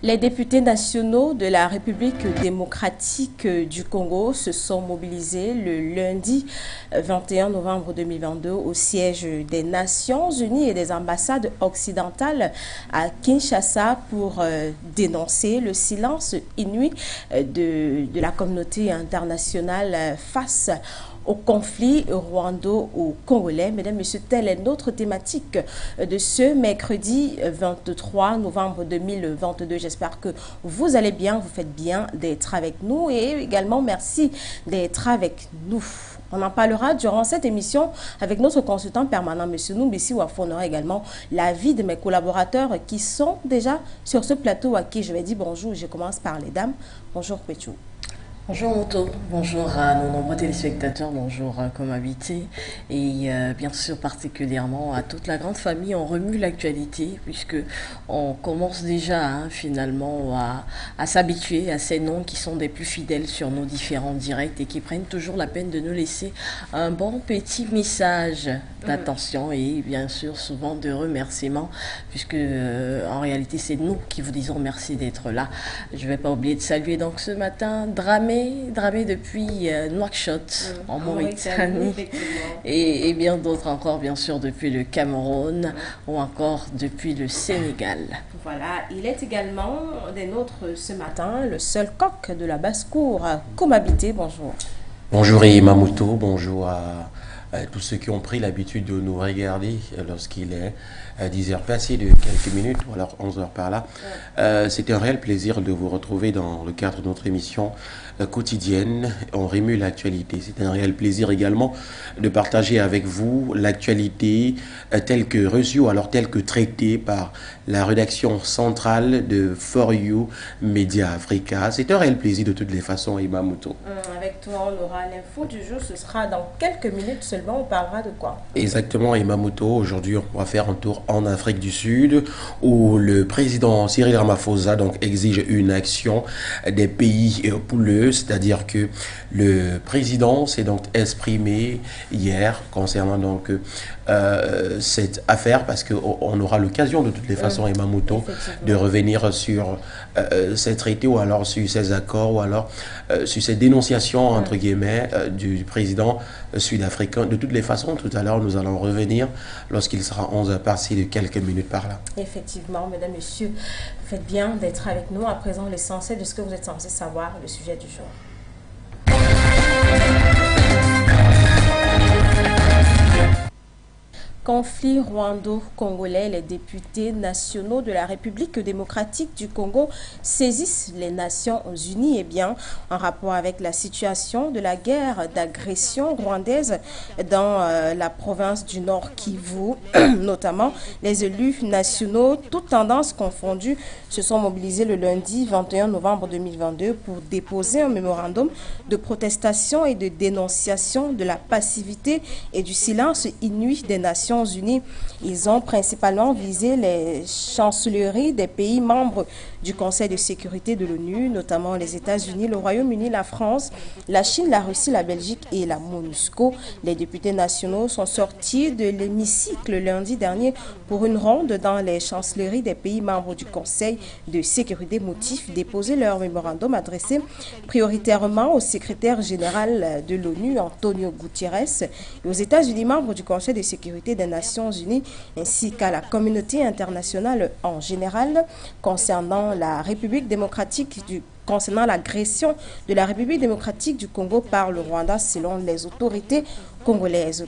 Les députés nationaux de la République démocratique du Congo se sont mobilisés le lundi 21 novembre 2022 au siège des Nations Unies et des ambassades occidentales à Kinshasa pour dénoncer le silence inouï de la communauté internationale face au conflit rwando-congolais. Mesdames, Messieurs, telle est notre thématique de ce mercredi 23 novembre 2022. J'espère que vous allez bien, vous faites bien d'être avec nous et également merci d'être avec nous. On en parlera durant cette émission avec notre consultant permanent, M. Numbisi Wafo. On aura également l'avis de mes collaborateurs qui sont déjà sur ce plateau à qui je vais dire bonjour. Je commence par les dames. Bonjour, Péchou. Bonjour Moto, bonjour à nos nombreux téléspectateurs, bonjour comme habité et bien sûr particulièrement à toute la grande famille. On remue l'actualité puisque on commence déjà finalement à s'habituer à ces noms qui sont des plus fidèles sur nos différents directs et qui prennent toujours la peine de nous laisser un bon petit message d'attention et bien sûr souvent de remerciements puisque en réalité c'est nous qui vous disons merci d'être là. Je ne vais pas oublier de saluer donc ce matin Dramé depuis Nouakchott en Mauritanie et bien d'autres encore bien sûr depuis le Cameroun ou encore depuis le Sénégal. Voilà, il est également des nôtres ce matin, le seul coq de la basse-cour, Komabité. Bonjour. Bonjour Mamouto, bonjour à tous ceux qui ont pris l'habitude de nous regarder lorsqu'il est 10h passé de quelques minutes, ou alors 11h par là. C'est un réel plaisir de vous retrouver dans le cadre de notre émission quotidienne. On remue l'actualité. C'est un réel plaisir également de partager avec vous l'actualité telle que reçue ou alors telle que traitée par la rédaction centrale de For You Media Africa. C'est un réel plaisir de toutes les façons, Imamuto. Avec toi, on aura l'info du jour. Ce sera dans quelques minutes seulement. On parlera de quoi? Exactement, Imamuto. Aujourd'hui, on va faire un tour en Afrique du Sud où le président Cyril Ramaphosa donc exige une action des pays pouleux, c'est-à-dire que le président s'est donc exprimé hier concernant donc cette affaire parce qu'on aura l'occasion de toutes les façons, Imamuto, de revenir sur ces traités ou alors sur ces accords ou alors sur ces dénonciations entre guillemets du président sud-africain. De toutes les façons, tout à l'heure, nous allons revenir lorsqu'il sera 11h passé de quelques minutes par là. Effectivement, mesdames, messieurs, vous faites bien d'être avec nous. À présent, l'essentiel de ce que vous êtes censés savoir, le sujet du jour. Conflit rwando-congolais, les députés nationaux de la République démocratique du Congo saisissent les Nations Unies en rapport avec la situation de la guerre d'agression rwandaise dans la province du Nord Kivu. Notamment, les élus nationaux, toutes tendances confondues, se sont mobilisés le lundi 21 novembre 2022 pour déposer un mémorandum de protestation et de dénonciation de la passivité et du silence inouï des Nations Unies. Ils ont principalement visé les chancelleries des pays membres du Conseil de sécurité de l'ONU, notamment les États-Unis, le Royaume-Uni, la France, la Chine, la Russie, la Belgique et la MONUSCO. Les députés nationaux sont sortis de l'hémicycle lundi dernier pour une ronde dans les chancelleries des pays membres du Conseil de sécurité. Motif: déposer leur mémorandum adressé prioritairement au secrétaire général de l'ONU, Antonio Guterres, et aux États-Unis, membres du Conseil de sécurité des Nations Unies, ainsi qu'à la communauté internationale en général, concernant l'agression de la République démocratique du Congo par le Rwanda, selon les autorités congolaises.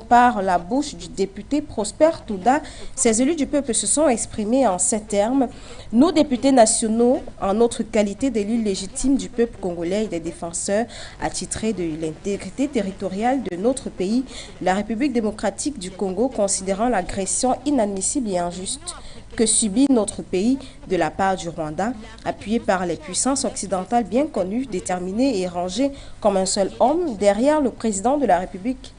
Par la bouche du député Prosper Touda, ces élus du peuple se sont exprimés en ces termes: nous, députés nationaux, en notre qualité d'élus légitimes du peuple congolais et des défenseurs attitrés de l'intégrité territoriale de notre pays, la République démocratique du Congo, considérant l'agression inadmissible et injuste que subit notre pays de la part du Rwanda, appuyé par les puissances occidentales bien connues, déterminées et rangées comme un seul homme derrière le président de la République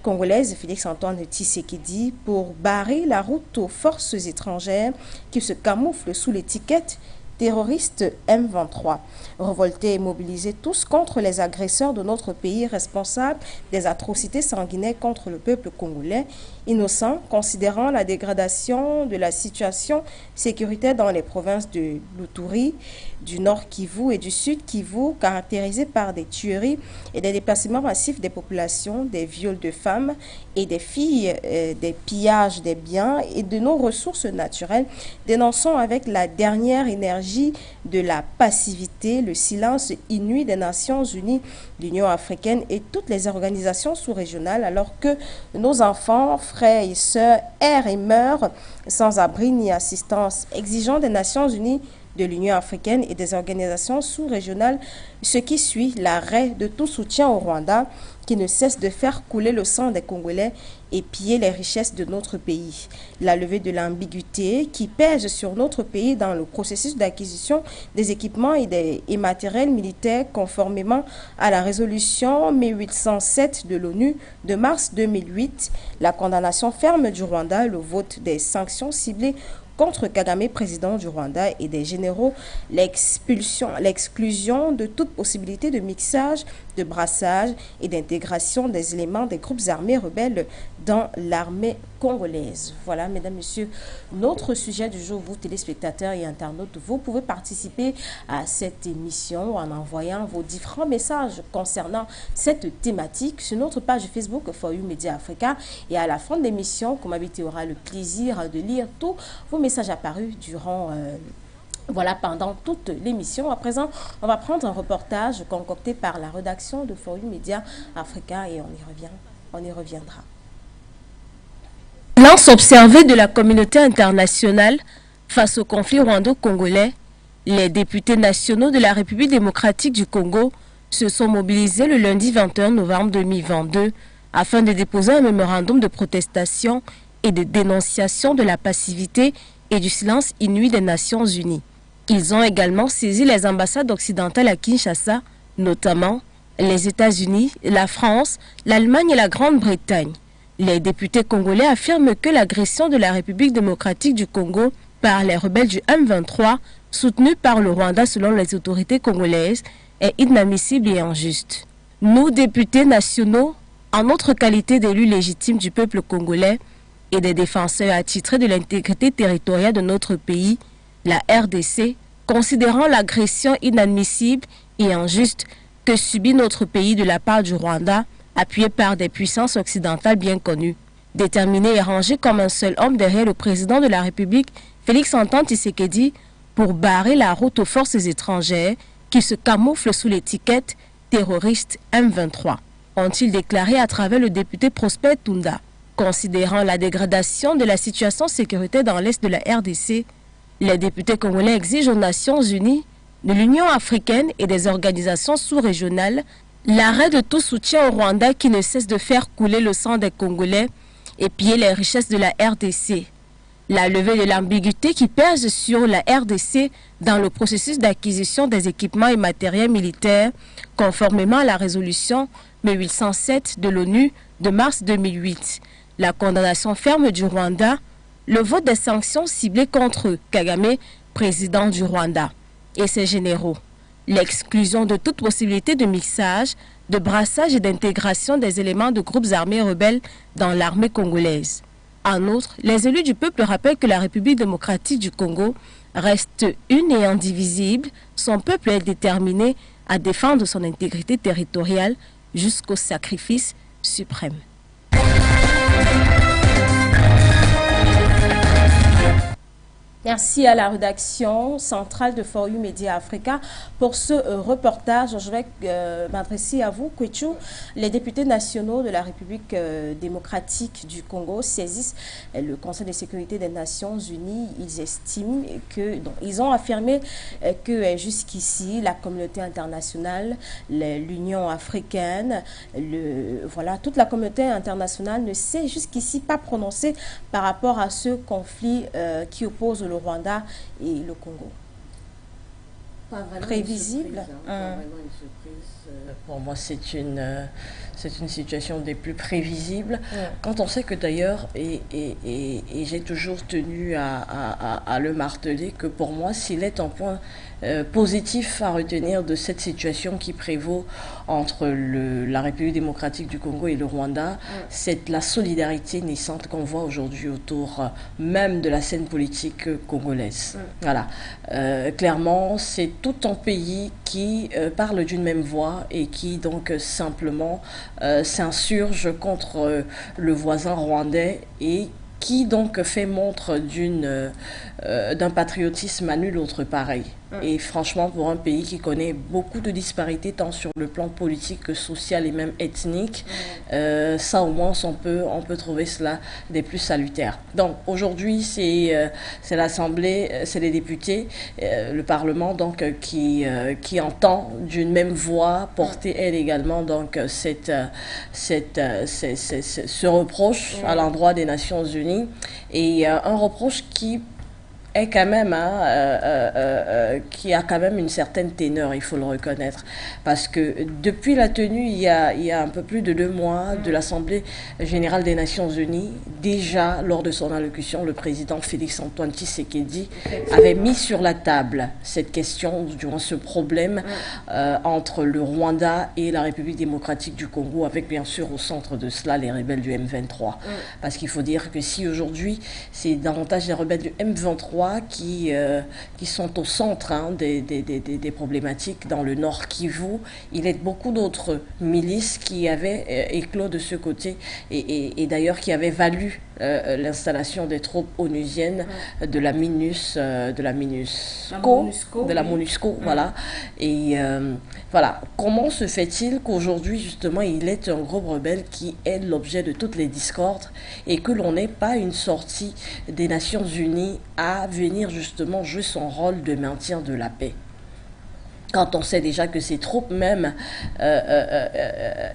congolaise, Félix-Antoine Tshisekedi, pour barrer la route aux forces étrangères qui se camouflent sous l'étiquette terroriste M23. Révoltés et mobilisés tous contre les agresseurs de notre pays responsables des atrocités sanguinaires contre le peuple congolais, innocent, considérant la dégradation de la situation sécuritaire dans les provinces de l'Uturi, du Nord Kivu et du Sud Kivu, caractérisées par des tueries et des déplacements massifs des populations, des viols de femmes et des filles, des pillages des biens et de nos ressources naturelles, dénonçons avec la dernière énergie de la passivité, le silence inouï des Nations Unies, l'Union africaine et toutes les organisations sous-régionales, alors que nos enfants, frères et sœurs errent et meurent sans abri ni assistance, exigeant des Nations Unies, de l'Union africaine et des organisations sous-régionales, ce qui suit l'arrêt de tout soutien au Rwanda qui ne cesse de faire couler le sang des Congolais et piller les richesses de notre pays. La levée de l'ambiguïté qui pèse sur notre pays dans le processus d'acquisition des équipements et matériels militaires conformément à la résolution 1807 de l'ONU de mars 2008, la condamnation ferme du Rwanda, le vote des sanctions ciblées contre Kagame, président du Rwanda, et des généraux, l'exclusion de toute possibilité de mixage, de brassage et d'intégration des éléments des groupes armés rebelles dans l'armée congolaise. Voilà, mesdames, messieurs, notre sujet du jour. Vous, téléspectateurs et internautes, vous pouvez participer à cette émission en envoyant vos différents messages concernant cette thématique sur notre page Facebook For You Media Africa. Et à la fin de l'émission, comme habitué, aura le plaisir de lire tous vos messages apparus durant pendant toute l'émission. À présent, on va prendre un reportage concocté par la rédaction de For You Media Africa et on y reviendra. Lance observée de la communauté internationale face au conflit rwando-congolais, les députés nationaux de la République démocratique du Congo se sont mobilisés le lundi 21 novembre 2022 afin de déposer un mémorandum de protestation et de dénonciation de la passivité et du silence inouï des Nations Unies. Ils ont également saisi les ambassades occidentales à Kinshasa, notamment les États-Unis, la France, l'Allemagne et la Grande-Bretagne. Les députés congolais affirment que l'agression de la République démocratique du Congo par les rebelles du M23, soutenus par le Rwanda selon les autorités congolaises, est inadmissible et injuste. Nous, députés nationaux, en notre qualité d'élus légitimes du peuple congolais et des défenseurs attitrés de l'intégrité territoriale de notre pays, la RDC, considérant l'agression inadmissible et injuste que subit notre pays de la part du Rwanda, appuyé par des puissances occidentales bien connues. Déterminé et rangé comme un seul homme derrière le président de la République, Félix-Antoine Tshisekedi, pour barrer la route aux forces étrangères qui se camouflent sous l'étiquette terroriste M23, ont-ils déclaré à travers le député Prosper Tunda. Considérant la dégradation de la situation sécuritaire dans l'est de la RDC, les députés congolais exigent aux Nations Unies, de l'Union africaine et des organisations sous-régionales l'arrêt de tout soutien au Rwanda qui ne cesse de faire couler le sang des Congolais et piller les richesses de la RDC. La levée de l'ambiguïté qui pèse sur la RDC dans le processus d'acquisition des équipements et matériels militaires, conformément à la résolution 1807 de l'ONU de mars 2008. La condamnation ferme du Rwanda, le vote des sanctions ciblées contre Kagame, président du Rwanda, et ses généraux. L'exclusion de toute possibilité de mixage, de brassage et d'intégration des éléments de groupes armés rebelles dans l'armée congolaise. En outre, les élus du peuple rappellent que la République démocratique du Congo reste une et indivisible. Son peuple est déterminé à défendre son intégrité territoriale jusqu'au sacrifice suprême. Merci à la rédaction centrale de For You Media Africa pour ce reportage. Je vais m'adresser à vous, Kwechu. Les députés nationaux de la République démocratique du Congo saisissent le Conseil de sécurité des Nations Unies. Ils estiment que, ils ont affirmé que jusqu'ici, la communauté internationale, l'Union africaine, toute la communauté internationale ne s'est jusqu'ici pas prononcée par rapport à ce conflit qui oppose le Rwanda et le Congo. Pas vraiment prévisible. une surprise, pas vraiment une surprise. Pour moi, c'est une situation des plus prévisibles. Quand on sait que d'ailleurs, et j'ai toujours tenu à le marteler, que pour moi, s'il est un point positif à retenir de cette situation qui prévaut entre la République démocratique du Congo et le Rwanda, c'est la solidarité naissante qu'on voit aujourd'hui autour même de la scène politique congolaise. Voilà. Clairement, c'est tout un pays qui parle d'une même voix et qui donc simplement s'insurge contre le voisin rwandais et qui donc fait montre d'un patriotisme à nul autre pareil. Et franchement, pour un pays qui connaît beaucoup de disparités, tant sur le plan politique que social et même ethnique, ça au moins on peut trouver cela des plus salutaires. Donc aujourd'hui, c'est l'Assemblée, c'est les députés, le Parlement donc qui entend d'une même voix porter elle également donc ce reproche à l'endroit des Nations Unies, et un reproche qui est quand même, qui a quand même une certaine teneur, il faut le reconnaître. Parce que depuis la tenue, il y a un peu plus de 2 mois, de l'Assemblée générale des Nations Unies, déjà, lors de son allocution, le président Félix-Antoine Tshisekedi avait mis sur la table cette question, ou du moins ce problème, entre le Rwanda et la République démocratique du Congo, avec bien sûr au centre de cela les rebelles du M23. Parce qu'il faut dire que si aujourd'hui, c'est davantage les rebelles du M23 qui sont au centre des problématiques dans le Nord Kivu, il y a beaucoup d'autres milices qui avaient éclos de ce côté et d'ailleurs qui avaient valu l'installation des troupes onusiennes de la MONUSCO, voilà. Et voilà, comment se fait-il qu'aujourd'hui justement il est un groupe rebelle qui est l'objet de toutes les discordes et que l'on n'ait pas une sortie des Nations Unies à venir justement jouer son rôle de maintien de la paix? Quand on sait déjà que ces troupes même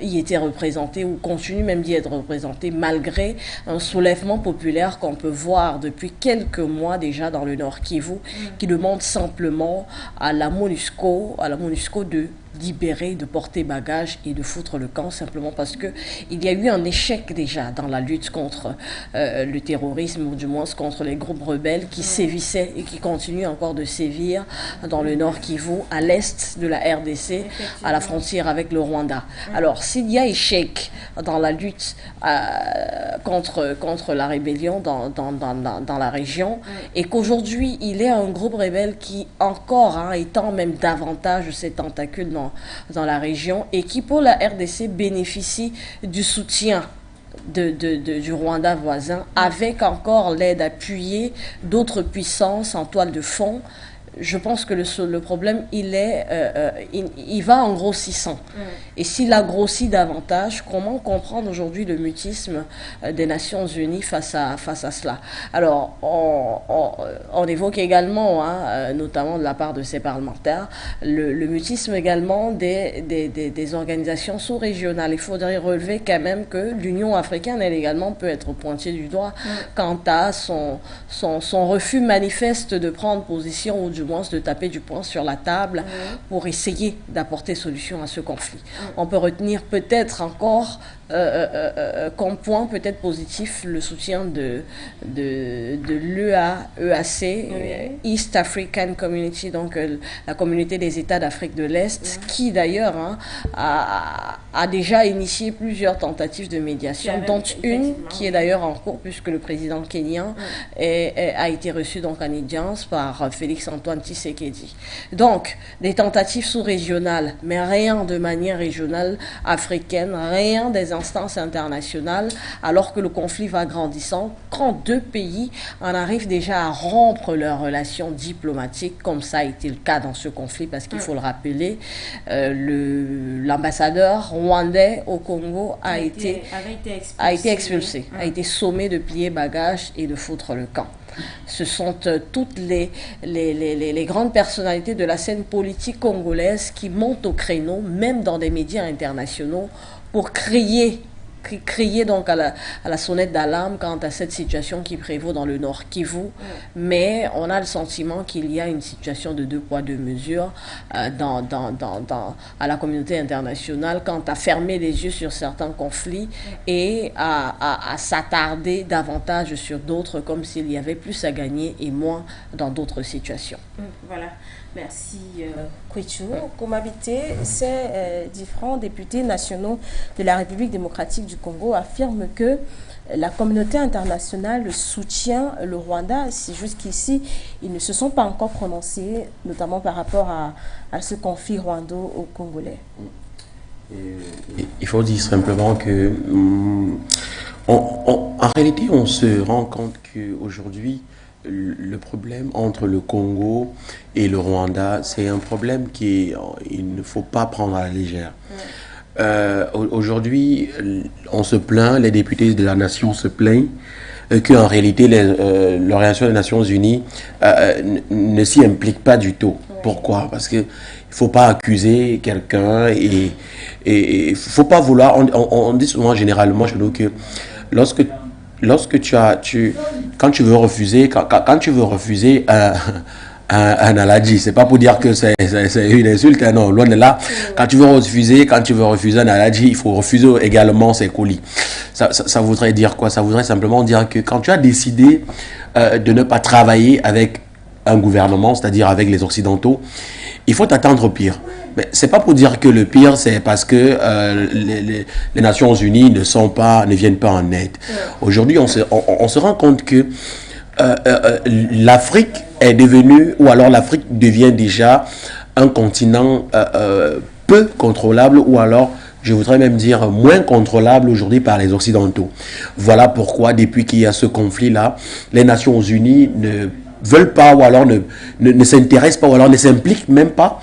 y étaient représentées ou continuent même d'y être représentées malgré un soulèvement populaire qu'on peut voir depuis quelques mois déjà dans le Nord Kivu, qui demande simplement à la MONUSCO de libérer, de porter bagage et de foutre le camp, simplement parce que il y a eu un échec déjà dans la lutte contre le terrorisme, ou du moins contre les groupes rebelles qui sévissaient et qui continuent encore de sévir dans le Nord Kivu, à l'est de la RDC, à la frontière avec le Rwanda. Alors, s'il y a échec dans la lutte contre la rébellion dans la région, et qu'aujourd'hui, il est un groupe rebelle qui encore étend même davantage ses tentacules dans la région et qui, pour la RDC, bénéficie du soutien du Rwanda voisin, avec encore l'aide appuyée d'autres puissances en toile de fond. Je pense que le problème, il va en grossissant. Et s'il a grossi davantage, comment comprendre aujourd'hui le mutisme des Nations Unies face à cela? Alors, on évoque également, notamment de la part de ces parlementaires, le mutisme également des organisations sous-régionales. Il faudrait relever quand même que l'Union africaine, elle également, peut être pointée du doigt quant à son refus manifeste de prendre position, ou du moins de taper du poing sur la table pour essayer d'apporter solution à ce conflit. On peut retenir peut-être encore comme point peut-être positif le soutien de l'EAC, East African Community, donc la communauté des États d'Afrique de l'Est, qui d'ailleurs a déjà initié plusieurs tentatives de médiation, dont une qui est d'ailleurs en cours, puisque le président kenyan a été reçu donc en audience par Félix-Antoine Tshisekedi. Donc, des tentatives sous-régionales, mais rien de manière régionale africaine, rien des instances internationales, alors que le conflit va grandissant, quand 2 pays en arrivent déjà à rompre leurs relations diplomatiques, comme ça a été le cas dans ce conflit, parce qu'il faut le rappeler, l'ambassadeur rwandais au Congo a été expulsé, a été sommé de plier bagages et de foutre le camp. Ce sont toutes les grandes personnalités de la scène politique congolaise qui montent au créneau, même dans des médias internationaux, pour crier crier donc à la sonnette d'alarme quant à cette situation qui prévaut dans le Nord Kivu, mais on a le sentiment qu'il y a une situation de deux poids, deux mesures à la communauté internationale quant à fermer les yeux sur certains conflits et à s'attarder davantage sur d'autres comme s'il y avait plus à gagner et moins dans d'autres situations. Voilà. Merci, Kwechu. Komabité, ces différents députés nationaux de la République démocratique du Congo affirment que la communauté internationale soutient le Rwanda. Si jusqu'ici, ils ne se sont pas encore prononcés, notamment par rapport à ce conflit rwando-congolais. Il faut dire simplement que, en réalité, on se rend compte qu'aujourd'hui, le problème entre le Congo et le Rwanda, c'est un problème il ne faut pas prendre à la légère. Aujourd'hui, on se plaint, les députés de la nation se plaignent qu'en réalité, l'Organisation des Nations Unies ne s'y implique pas du tout. Pourquoi? Parce qu'il ne faut pas accuser quelqu'un et il ne faut pas vouloir... On dit souvent généralement chez nous que lorsque quand tu veux refuser un aladji, c'est pas pour dire que c'est une insulte, hein, non, loin de là. Quand tu veux refuser un aladji, il faut refuser également ses colis. Ça voudrait dire quoi? Ça voudrait simplement dire que quand tu as décidé de ne pas travailler avec un gouvernement, c'est-à-dire avec les Occidentaux, il faut t'attendre au pire. Mais c'est pas pour dire que le pire, c'est parce que les Nations Unies ne viennent pas en aide. Aujourd'hui, on se rend compte que l'Afrique est devenue, ou alors l'Afrique devient déjà un continent peu contrôlable, ou alors, je voudrais même dire, moins contrôlable aujourd'hui par les Occidentaux. Voilà pourquoi, depuis qu'il y a ce conflit-là, les Nations Unies ne veulent pas, ou alors ne s'intéressent pas, ou alors ne s'impliquent même pas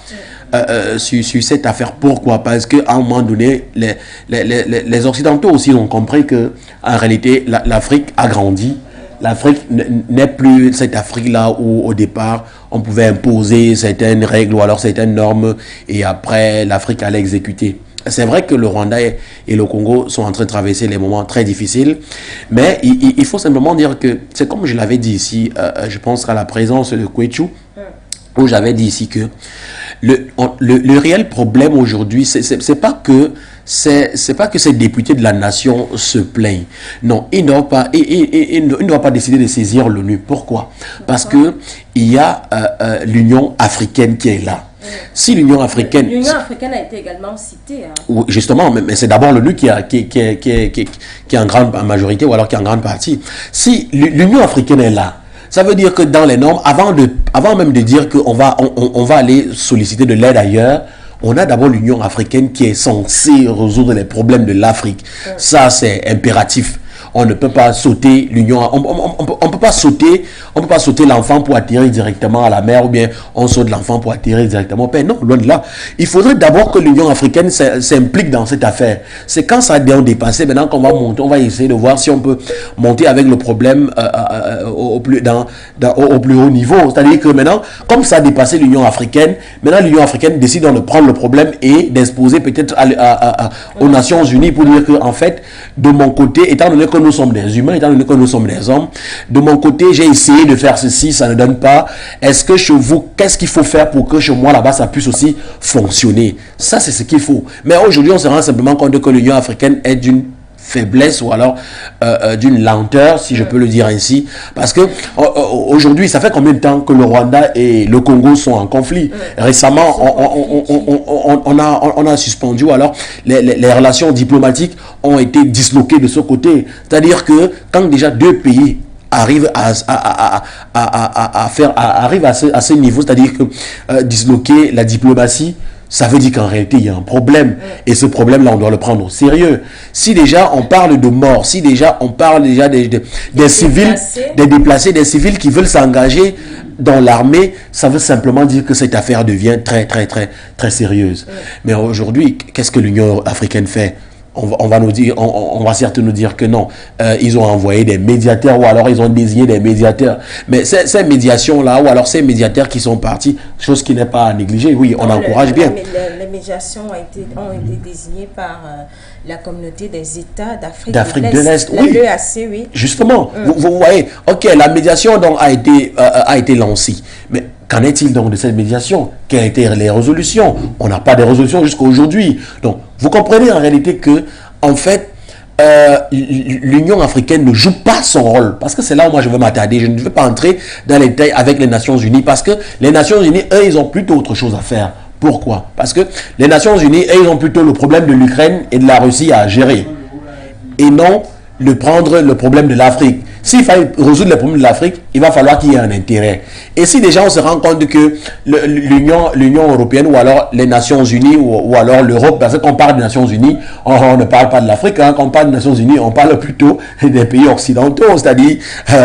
sur cette affaire. Pourquoi? Parce qu'à un moment donné, les Occidentaux aussi ont compris que en réalité, l'Afrique a grandi. L'Afrique n'est plus cette Afrique-là où, au départ, on pouvait imposer certaines règles ou alors certaines normes et après, l'Afrique allait exécuter. C'est vrai que le Rwanda et le Congo sont en train de traverser les moments très difficiles, mais il faut simplement dire que, c'est comme je l'avais dit ici, je pense à la présence de Kwechu, où j'avais dit ici que le réel problème aujourd'hui, c'est pas que ces députés de la nation se plaignent. Non, ils ne doivent pas décider de saisir l'ONU. Pourquoi? Parce que il y a l'Union africaine qui est là. Si l'Union africaine... L'Union africaine a été également citée. Hein. Oui, justement, mais c'est d'abord l'ONU qui est en grande majorité ou alors qui est en grande partie. Si l'Union africaine est là, ça veut dire que dans les normes, avant même de dire qu'on va aller solliciter de l'aide ailleurs, on a d'abord l'Union africaine qui est censée résoudre les problèmes de l'Afrique. Ça, c'est impératif. On ne peut pas sauter l'Union. On peut pas sauter l'enfant pour atterrir directement à la mer, ou bien on saute l'enfant pour atterrir directement au père. Non, loin de là. Il faudrait d'abord que l'Union africaine s'implique dans cette affaire. C'est quand ça a dépassé, maintenant qu'on va monter, on va essayer de voir si on peut monter avec le problème au plus haut niveau. C'est-à-dire que maintenant, comme ça a dépassé l'Union africaine, maintenant l'Union africaine décide de prendre le problème et d'exposer peut-être aux Nations Unies pour dire que, en fait, de mon côté, étant donné que nous sommes des humains, étant donné que nous sommes des hommes, de mon côté, j'ai essayé de faire ceci, ça ne donne pas. Est-ce que chez vous, qu'est-ce qu'il faut faire pour que chez moi, là-bas, ça puisse aussi fonctionner? Ça, c'est ce qu'il faut. Mais aujourd'hui, on se rend simplement compte que l'Union africaine est d'une faiblesse ou alors d'une lenteur, si je peux le dire ainsi, parce que aujourd'hui, ça fait combien de temps que le Rwanda et le Congo sont en conflit? Récemment, on a suspendu, ou alors les relations diplomatiques ont été disloquées de ce côté. C'est-à-dire que quand déjà deux pays arrivent à ce niveau, c'est-à-dire que disloquer la diplomatie, ça veut dire qu'en réalité, il y a un problème. Et ce problème-là, on doit le prendre au sérieux. Si déjà on parle de mort, si déjà on parle déjà des civils, des déplacés, des civils qui veulent s'engager dans l'armée, ça veut simplement dire que cette affaire devient très, très, très, très sérieuse. Mais aujourd'hui, qu'est-ce que l'Union africaine fait? on va nous dire, on va certes nous dire que non, ils ont envoyé des médiateurs ou alors ils ont désigné des médiateurs. Mais ces médiations-là ou alors ces médiateurs qui sont partis, chose qui n'est pas à négliger, oui, on encourage bien. Les médiations ont été désignées par la communauté des États d'Afrique de l'Est. Oui. L'EAC, oui. Justement, vous voyez, ok, la médiation donc a été lancée, mais qu'en est-il donc de cette médiation? Quelles étaient les résolutions? On n'a pas de résolution jusqu'à aujourd'hui. Donc, vous comprenez en réalité que, en fait, l'Union africaine ne joue pas son rôle. Parce que c'est là où moi je veux m'attarder. Je ne veux pas entrer dans les détails avec les Nations Unies. Parce que les Nations Unies, eux, ils ont plutôt autre chose à faire. Pourquoi? Parce que les Nations Unies, eux, ils ont plutôt le problème de l'Ukraine et de la Russie à gérer. Et non prendre le problème de l'Afrique. S'il fallait résoudre les problèmes de l'Afrique, il va falloir qu'il y ait un intérêt. Et si déjà on se rend compte que l'Union européenne ou alors les Nations Unies ou alors l'Europe, parce que quand on parle des Nations Unies, on ne parle pas de l'Afrique. Hein. Quand on parle des Nations Unies, on parle plutôt des pays occidentaux, c'est-à-dire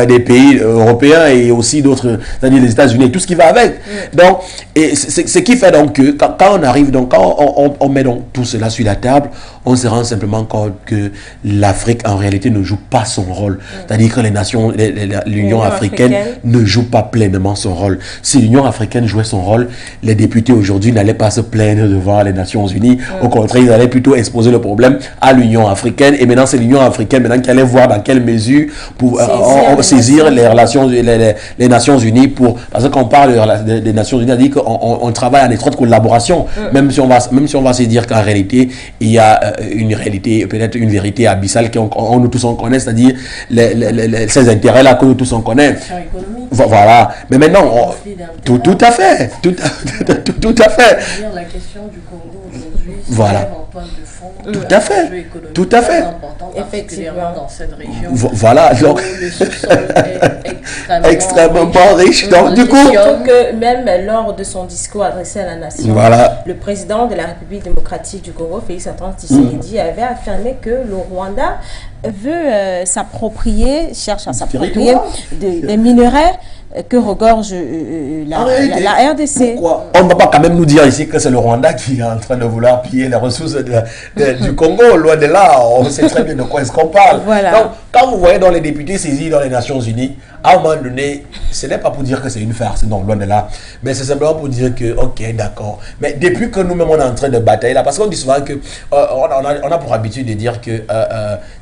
des pays européens et aussi d'autres, c'est-à-dire les États-Unis et tout ce qui va avec. Donc, et ce qui fait donc que quand on arrive, donc quand on met donc tout cela sur la table, on se rend simplement compte que l'Afrique en réalité ne joue pas son rôle. C'est-à-dire que l'Union africaine ne joue pas pleinement son rôle. Si l'Union africaine jouait son rôle, les députés aujourd'hui n'allaient pas se plaindre devant les Nations Unies. Au contraire, ils allaient plutôt exposer le problème à l'Union africaine. Et maintenant, c'est l'Union africaine qui allait voir dans quelle mesure pour saisir les relations, les Nations Unies parce que quand on parle des Nations Unies, on dit qu'on travaille en étroite collaboration. Même si on va se dire qu'en réalité, il y a une réalité, peut-être une vérité abyssale qu'on nous tous on connaît, c'est-à-dire ces intérêts-là que nous tous on connaît. Voilà. Mais maintenant, tout à fait. Tout à fait. La question du Congo aujourd'hui, c'est voilà. en pointe de fond. Tout à fait. Tout à fait. Effectivement. Dans cette région. Voilà. Donc, le sous-sol est extrêmement riche. Donc, du coup. Que même lors de son discours adressé à la nation, le président de la République démocratique du Congo, Félix Antoine Tshisekedi, avait affirmé que le Rwanda veut cherche à s'approprier des minerais que regorge la RDC. Pourquoi? On ne va pas quand même nous dire ici que c'est le Rwanda qui est en train de vouloir piller les ressources du Congo. Loin de là, on sait très bien de quoi est-ce qu'on parle. Voilà. Donc, quand vous voyez dans les députés saisis dans les Nations Unies, à un moment donné, ce n'est pas pour dire que c'est une farce, non, loin de là. Mais c'est simplement pour dire que, ok, d'accord. Mais depuis que nous-mêmes, on est en train de batailler là, parce qu'on dit souvent que on a pour habitude de dire que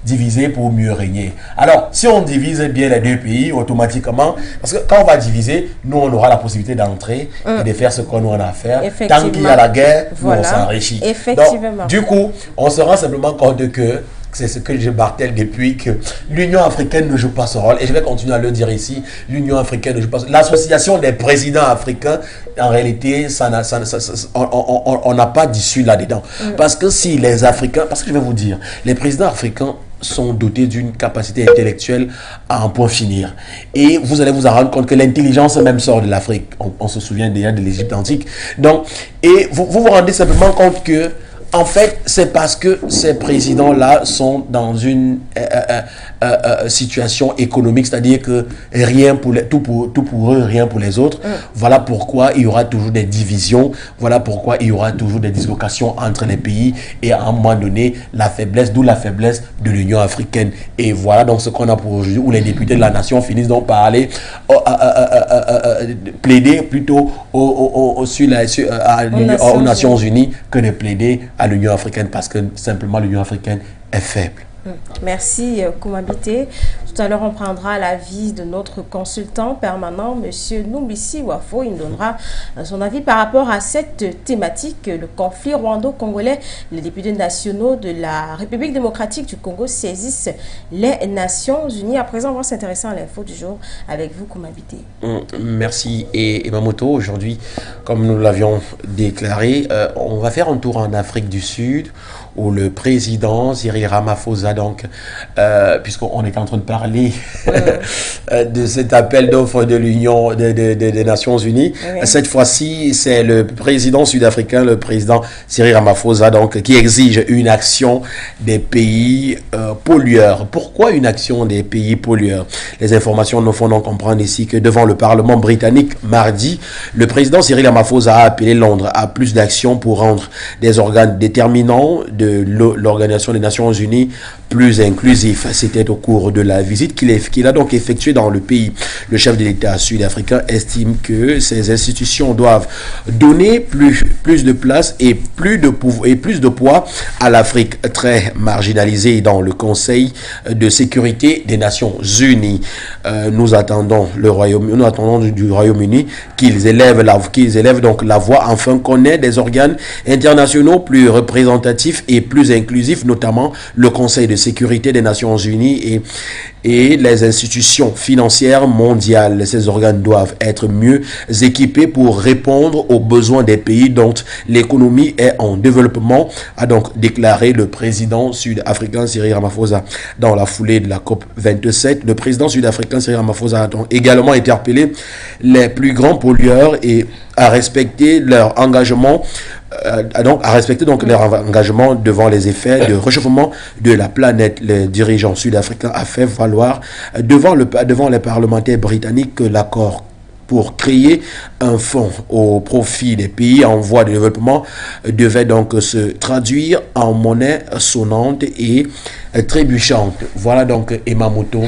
diviser pour mieux régner. Alors, si on divise bien les deux pays, automatiquement, parce que quand on va diviser, nous, on aura la possibilité d'entrer et de faire ce qu'on a à faire. Tant qu'il y a la guerre, nous, on s'enrichit. Effectivement. Donc, du coup, on se rend simplement compte que c'est ce que je martèle depuis, que l'Union africaine ne joue pas son rôle. Et je vais continuer à le dire ici. L'Union africaine ne joue pas son rôle. L'association des présidents africains, en réalité, on n'a pas d'issue là-dedans. Parce que si les Africains, parce que je vais vous dire, les présidents africains sont dotés d'une capacité intellectuelle à en point finir. Et vous allez vous en rendre compte que l'intelligence même sort de l'Afrique. On se souvient déjà de l'Égypte antique. Donc, et vous rendez simplement compte que en fait, c'est parce que ces présidents-là sont dans une situation économique, c'est-à-dire que tout pour eux, rien pour les autres. Voilà pourquoi il y aura toujours des divisions, voilà pourquoi il y aura toujours des dislocations entre les pays et à un moment donné, d'où la faiblesse de l'Union africaine. Et voilà donc ce qu'on a pour aujourd'hui, où les députés de la nation finissent donc par aller plaider plutôt aux Nations Unies que de plaider à l'Union africaine, parce que simplement l'Union africaine est faible. Merci Koumabité. Tout à l'heure, on prendra l'avis de notre consultant permanent, M. Noumbissi Wafo. Il nous donnera son avis par rapport à cette thématique, le conflit rwando-congolais. Les députés nationaux de la République démocratique du Congo saisissent les Nations Unies. À présent, on va s'intéresser à l'info du jour avec vous, Koumabité. Merci. Et Mamoto, aujourd'hui, comme nous l'avions déclaré, on va faire un tour en Afrique du Sud, où le président Cyril Ramaphosa, donc, puisqu'on est en train de parler parler de cet appel d'offres de l'Union des Nations Unies. Cette fois-ci, c'est le président sud-africain, le président Cyril Ramaphosa, donc, qui exige une action des pays pollueurs. Pourquoi une action des pays pollueurs? Les informations nous font donc comprendre ici que devant le Parlement britannique mardi, le président Cyril Ramaphosa a appelé Londres à plus d'actions pour rendre des organes déterminants de l'Organisation des Nations Unies plus inclusifs. C'était au cours de la visite qu'il a donc effectuée dans le pays. Le chef de l'État sud-africain estime que ces institutions doivent donner plus de place et plus de poids à l'Afrique très marginalisée dans le Conseil de sécurité des Nations Unies. Nous attendons du Royaume-Uni qu'ils élèvent donc la voix afin qu'on ait des organes internationaux plus représentatifs et plus inclusifs, notamment le Conseil de sécurité des Nations Unies et les institutions financières mondiales. Ces organes doivent être mieux équipés pour répondre aux besoins des pays dont l'économie est en développement, a donc déclaré le président sud-africain Cyril Ramaphosa. Dans la foulée de la COP27, le président sud-africain Cyril Ramaphosa a donc également interpellé les plus grands pollueurs et à respecter leur engagement leur engagement devant les effets de réchauffement de la planète. Les dirigeants sud-africains a fait valoir devant les parlementaires britanniques que l'accord pour créer un fonds au profit des pays en voie de développement devait donc se traduire en monnaie sonnante et trébuchante. Voilà donc Emma Moto,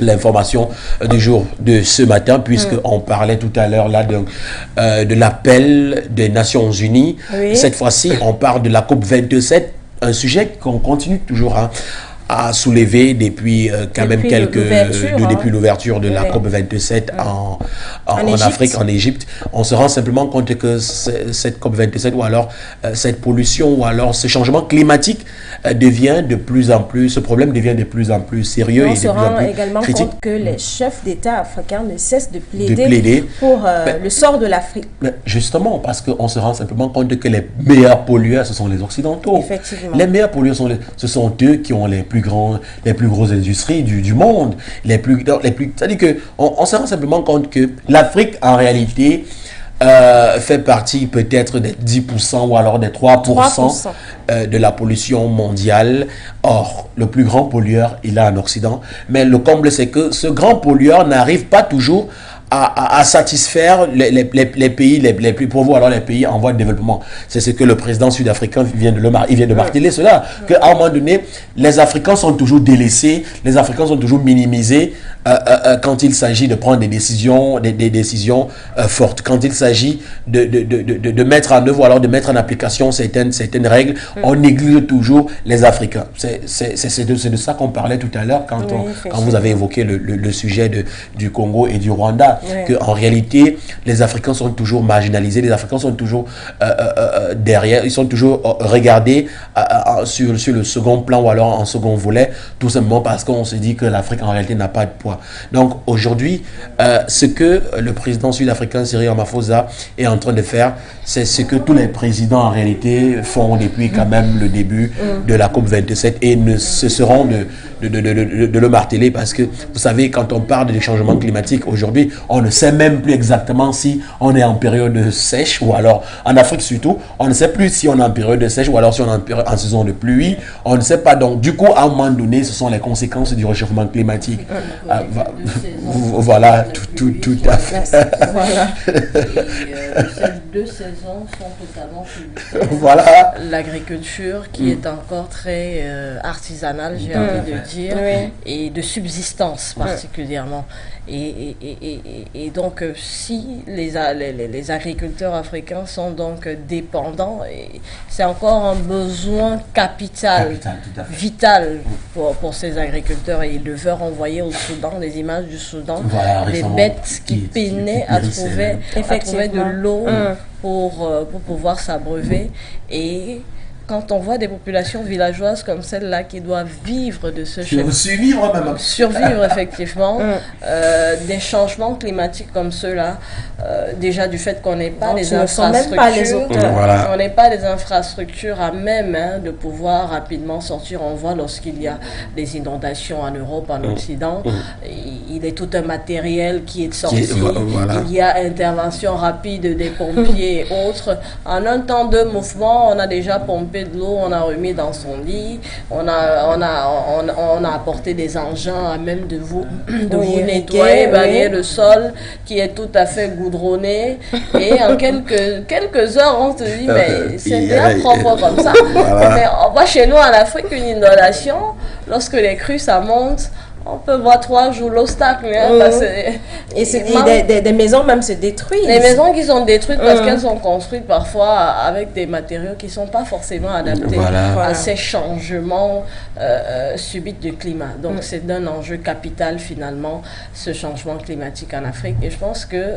l'information du jour de ce matin, puisqu'on parlait tout à l'heure là de l'appel des Nations Unies. Cette fois-ci, on parle de la COP27, un sujet qu'on continue toujours à soulever depuis depuis l'ouverture de la COP27 en Afrique, en Égypte. On se rend simplement compte que cette COP27 ou alors cette pollution ou alors ce changement climatique ce problème devient de plus en plus sérieux et de plus en plus critique. On se rend également compte que les chefs d'État africains ne cessent de plaider pour le sort de l'Afrique. Justement, parce qu'on se rend simplement compte que les meilleurs pollueurs, ce sont les Occidentaux. Effectivement. Les meilleurs pollueurs, ce sont eux qui ont les plus grosses industries du monde. C'est-à-dire qu'on se rend simplement compte que l'Afrique, en réalité, fait partie peut-être des 10% ou alors des 3%, de la pollution mondiale. Or, le plus grand pollueur, il est en Occident. Mais le comble, c'est que ce grand pollueur n'arrive pas toujours à satisfaire les pays les plus pauvres, alors les pays en voie de développement. C'est ce que le président sud-africain vient de marteler cela, qu'à un moment donné, les Africains sont toujours délaissés, les Africains sont toujours minimisés quand il s'agit de prendre des décisions fortes, quand il s'agit de mettre en œuvre ou alors de mettre en application certaines règles, on néglige toujours les Africains. C'est de ça qu'on parlait tout à l'heure quand vous avez évoqué le sujet du Congo et du Rwanda. Qu'en réalité, les Africains sont toujours marginalisés, les Africains sont toujours derrière, ils sont toujours regardés sur le second plan ou alors en second volet, tout simplement parce qu'on se dit que l'Afrique en réalité n'a pas de poids. Donc aujourd'hui, ce que le président sud-africain Cyril Ramaphosa est en train de faire, c'est ce que tous les présidents en réalité font depuis quand même le début de la COP27 et ne cesseront de le marteler, parce que vous savez, quand on parle des changements climatiques aujourd'hui, on ne sait même plus exactement si on est en période de sèche ou alors, en Afrique surtout, on ne sait plus si on est en période de sèche ou alors si on est en saison de pluie, on ne sait pas. Donc du coup, à un moment donné, ce sont les conséquences du réchauffement climatique. Voilà, tout à fait. Voilà. Ces deux saisons sont totalement publiques. Voilà. L'agriculture qui est encore très artisanale, j'ai envie de dire, et de subsistance particulièrement. Et donc, si les agriculteurs africains sont donc dépendants, c'est encore un besoin capital vital pour ces agriculteurs et éleveurs. On voyait au Soudan des images du Soudan, les bêtes qui peinaient à trouver de l'eau pour pouvoir s'abreuver. Et quand on voit des populations villageoises comme celle-là qui doivent vivre de ce survivre même. Survivre effectivement, des changements climatiques comme ceux-là, déjà du fait qu'on n'ait pas les infrastructures, on n'est pas les infrastructures à même de pouvoir rapidement sortir. On voit lorsqu'il y a des inondations en Europe, en Occident, il est tout un matériel qui est sorti, il y a intervention rapide des pompiers et autres. En un temps de mouvement, on a déjà pompé de l'eau, on a remis dans son lit, on a apporté des engins à même de vous nettoyer, balayer le sol qui est tout à fait goudronné, et en quelques heures on te dit mais c'est bien propre comme ça. Mais on voit chez nous en Afrique une inondation, lorsque les crues ça monte, on peut voir 3 jours l'obstacle. Et des maisons même se détruisent. Les maisons qui sont détruites parce qu'elles sont construites parfois avec des matériaux qui ne sont pas forcément adaptés à ces changements subits du climat. Donc c'est un enjeu capital finalement, ce changement climatique en Afrique. Et je pense que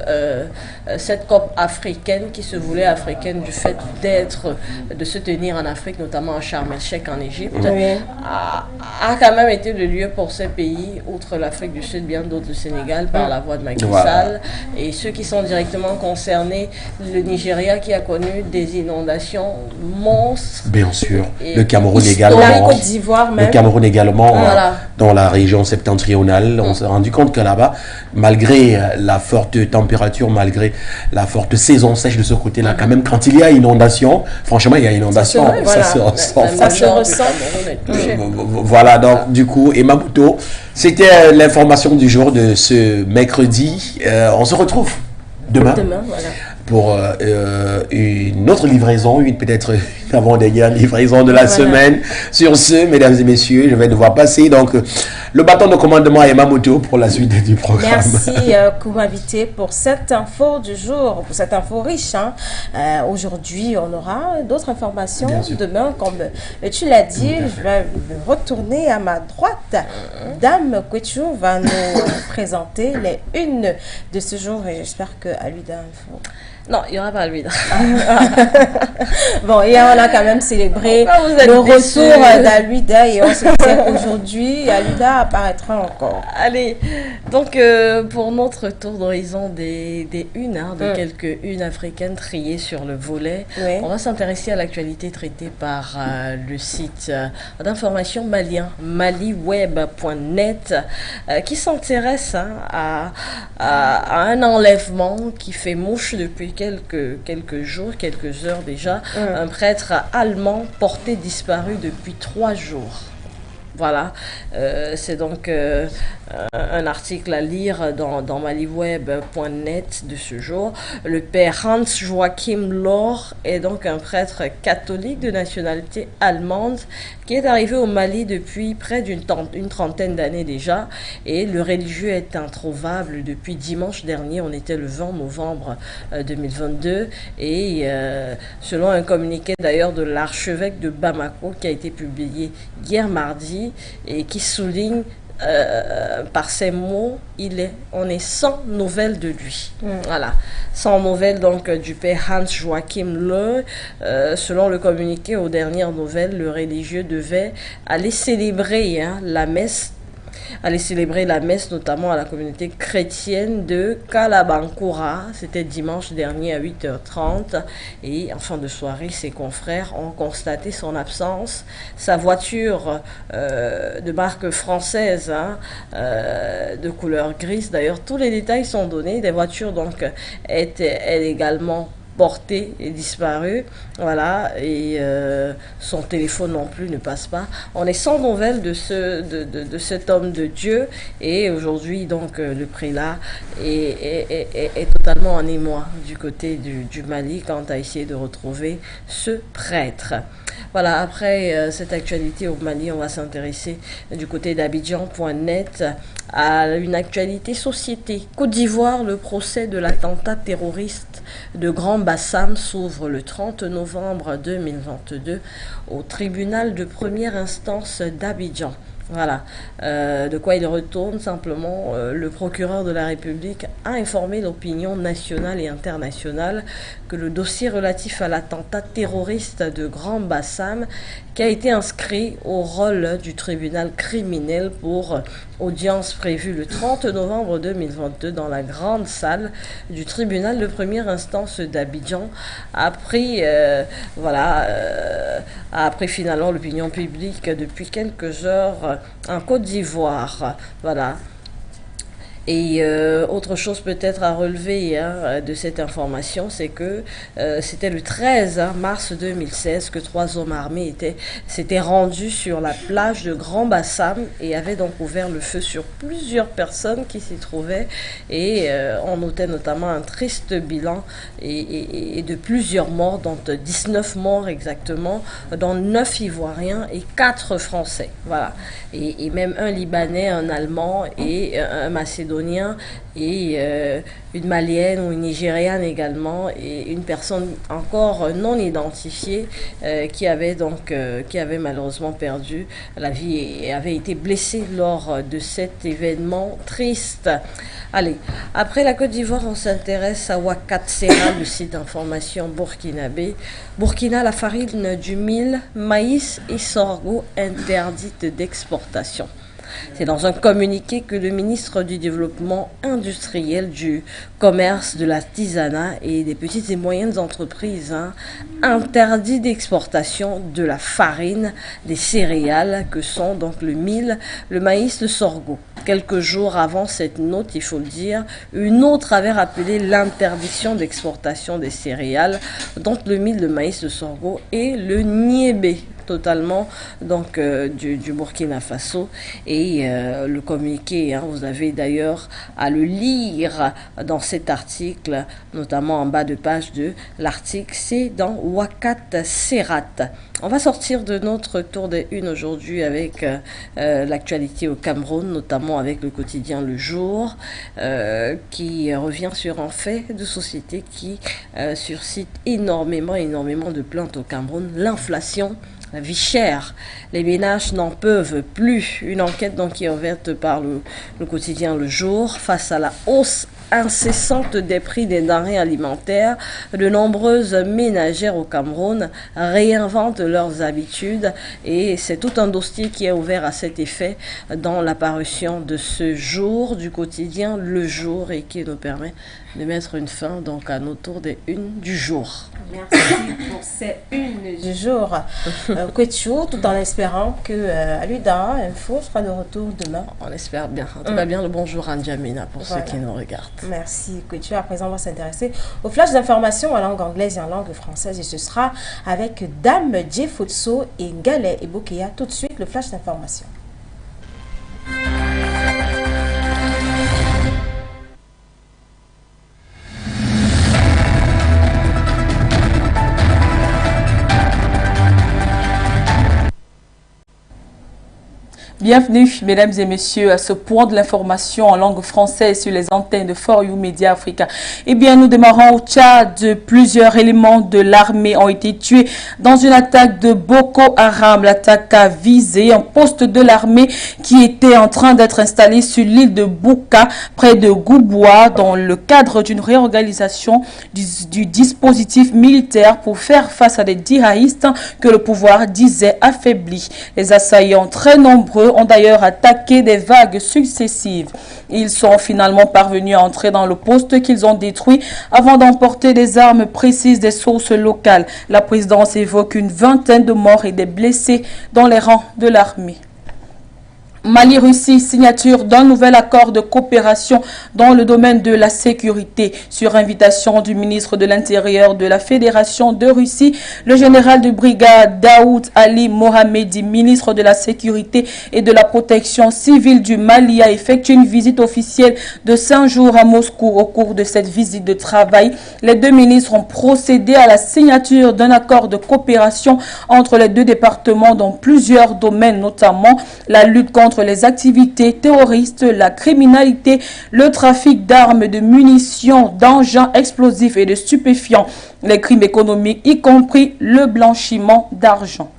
cette COP africaine, qui se voulait africaine du fait de se tenir en Afrique, notamment à Sharm el-Sheikh en Égypte, a quand même été le lieu pour ces pays, outre l'Afrique du Sud, bien d'autres, le Sénégal, par la voie de Macky Sall, et ceux qui sont directement concernés, le Nigeria qui a connu des inondations monstres. Bien sûr, le Cameroun également. La Côte d'Ivoire même. Le Cameroun également, dans la région septentrionale. On s'est rendu compte que là-bas, malgré la forte température, malgré la forte saison sèche de ce côté-là, quand même, quand il y a inondation, franchement, il y a inondation. Ça se ressent. Voilà, donc du coup, et Maputo, c'était l'information du jour de ce mercredi. On se retrouve demain pour une autre livraison, peut-être une avant-dernière livraison de la semaine. Sur ce, mesdames et messieurs, je vais devoir passer donc le bâton de commandement à Emamoto pour la suite du programme. Merci Koumavité pour cette info du jour, pour cette info riche. Aujourd'hui, on aura d'autres informations. Demain, comme tu l'as dit, je vais me retourner à ma droite. Dame Kouetchou va nous présenter les unes de ce jour, et j'espère que Aluda Info. Non, il n'y aura pas Aluda. Bon, hier, on a quand même célébré le retour d'Aluda, et on se dit qu'aujourd'hui, Aluda apparaîtra encore. Allez, donc pour notre tour d'horizon des unes, de quelques unes africaines triées sur le volet, on va s'intéresser à l'actualité traitée par le site d'information malien, maliweb.net, qui s'intéresse à un enlèvement qui fait mouche depuis quelques jours, quelques heures déjà. Un prêtre allemand porté disparu depuis 3 jours. Voilà, c'est donc un article à lire dans maliweb.net de ce jour. Le père Hans Joachim Lohr est donc un prêtre catholique de nationalité allemande qui est arrivé au Mali depuis près d'une trentaine d'années déjà, et le religieux est introuvable depuis dimanche dernier. On était le 20 novembre 2022, et selon un communiqué d'ailleurs de l'archevêque de Bamako qui a été publié hier mardi, et qui souligne par ces mots, on est sans nouvelles de lui. Voilà, sans nouvelles donc du père Hans Joachim Lohr. Selon le communiqué, aux dernières nouvelles, le religieux devait aller célébrer la messe notamment à la communauté chrétienne de Kalabankura. C'était dimanche dernier à 8h30, et en fin de soirée, ses confrères ont constaté son absence. Sa voiture de marque française, de couleur grise, d'ailleurs tous les détails sont donnés, des voitures donc elle également porté et disparu, voilà, et son téléphone non plus ne passe pas. On est sans nouvelles de cet homme de Dieu, et aujourd'hui donc le prélat est totalement en émoi du côté du Mali quant à essayer de retrouver ce prêtre. Voilà, après cette actualité au Mali, on va s'intéresser du côté d'Abidjan.net à une actualité société. Côte d'Ivoire, le procès de l'attentat terroriste de Grand Bassam s'ouvre le 30 novembre 2022 au tribunal de première instance d'Abidjan. Voilà, de quoi il retourne simplement. Le procureur de la République a informé l'opinion nationale et internationale que le dossier relatif à l'attentat terroriste de Grand Bassam, qui a été inscrit au rôle du tribunal criminel pour audience prévue le 30 novembre 2022 dans la grande salle du tribunal de première instance d'Abidjan, a pris finalement l'opinion publique depuis quelques heures en Côte d'Ivoire. Voilà. Et autre chose peut-être à relever de cette information, c'est que c'était le 13 mars 2016 que 3 hommes armés s'étaient rendus sur la plage de Grand Bassam et avaient donc ouvert le feu sur plusieurs personnes qui s'y trouvaient. Et on notait notamment un triste bilan et de plusieurs morts, dont 19 morts exactement, dont 9 Ivoiriens et 4 Français. Voilà. Et même un Libanais, un Allemand et un Macédonien et une Malienne ou une Nigériane également, et une personne encore non identifiée qui avait malheureusement perdu la vie et avait été blessée lors de cet événement triste. Allez, après la Côte d'Ivoire, on s'intéresse à Wakat Sera, le site d'information burkinabé. Burkina, la farine du mil, maïs et sorgho interdite d'exportation. C'est dans un communiqué que le ministre du Développement industriel, du Commerce, de l'artisanat et des petites et moyennes entreprises interdit d'exportation de la farine, des céréales que sont donc le mil, le maïs, le sorgho. Quelques jours avant cette note, il faut le dire, une autre avait rappelé l'interdiction d'exportation des céréales, dont le mil, le maïs, le sorgho et le niébé, totalement donc du Burkina Faso. Et le communiqué, vous avez d'ailleurs à le lire dans cet article, notamment en bas de page de l'article, c'est dans Wakat Serat. On va sortir de notre tour des unes aujourd'hui avec l'actualité au Cameroun, notamment avec le quotidien Le Jour, qui revient sur un fait de société qui suscite énormément de plaintes au Cameroun, l'inflation. La vie chère, les ménages n'en peuvent plus. Une enquête donc qui est ouverte par le quotidien Le Jour face à la hausse incessante des prix des denrées alimentaires. De nombreuses ménagères au Cameroun réinventent leurs habitudes et c'est tout un dossier qui est ouvert à cet effet dans la parution de ce jour du quotidien Le Jour et qui nous permet de mettre une fin donc à nos tours des unes du jour. Merci pour ces unes du jour. Quechou, tout en espérant que Aluda Info sera de retour demain. On espère bien. En tout cas, bien le bonjour à N'Djamena pour ceux qui nous regardent. Merci Quechou. À présent, on va s'intéresser au flash d'information en langue anglaise et en langue française et ce sera avec Dame Djefotso et Galais et Bokéa. Tout de suite, le flash d'information. Bienvenue, mesdames et messieurs, à ce point de l'information en langue française sur les antennes de For You Media Africa. Eh bien, nous démarrons au Tchad. Plusieurs éléments de l'armée ont été tués dans une attaque de Boko Haram. L'attaque a visé un poste de l'armée qui était en train d'être installé sur l'île de Bouka, près de Gouboua, dans le cadre d'une réorganisation du dispositif militaire pour faire face à des djihadistes que le pouvoir disait affaiblis. Les assaillants, très nombreux, ont d'ailleurs attaqué des vagues successives. Ils sont finalement parvenus à entrer dans le poste qu'ils ont détruit avant d'emporter des armes précises des sources locales. La présidence évoque une vingtaine de morts et des blessés dans les rangs de l'armée. Mali-Russie, signature d'un nouvel accord de coopération dans le domaine de la sécurité. Sur invitation du ministre de l'Intérieur de la Fédération de Russie, le général de brigade Daoud Ali Mohamedi, ministre de la Sécurité et de la Protection civile du Mali, a effectué une visite officielle de 5 jours à Moscou. Au cours de cette visite de travail, les deux ministres ont procédé à la signature d'un accord de coopération entre les deux départements dans plusieurs domaines, notamment la lutte contre les activités terroristes, la criminalité, le trafic d'armes, de munitions, d'engins explosifs et de stupéfiants, les crimes économiques, y compris le blanchiment d'argent.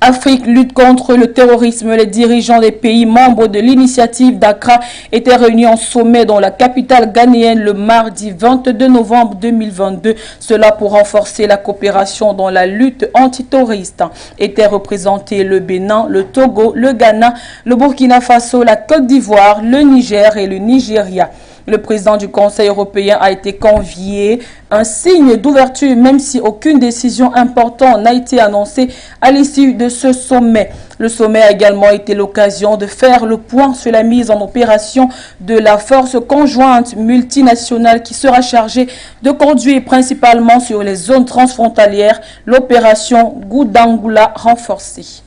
Afrique lutte contre le terrorisme. Les dirigeants des pays membres de l'initiative d'Accra étaient réunis en sommet dans la capitale ghanéenne le mardi 22 novembre 2022. Cela pour renforcer la coopération dans la lutte antiterroriste. Étaient représentés le Bénin, le Togo, le Ghana, le Burkina Faso, la Côte d'Ivoire, le Niger et le Nigeria. Le président du Conseil européen a été convié, un signe d'ouverture même si aucune décision importante n'a été annoncée à l'issue de ce sommet. Le sommet a également été l'occasion de faire le point sur la mise en opération de la force conjointe multinationale qui sera chargée de conduire principalement sur les zones transfrontalières l'opération Goudangula renforcée.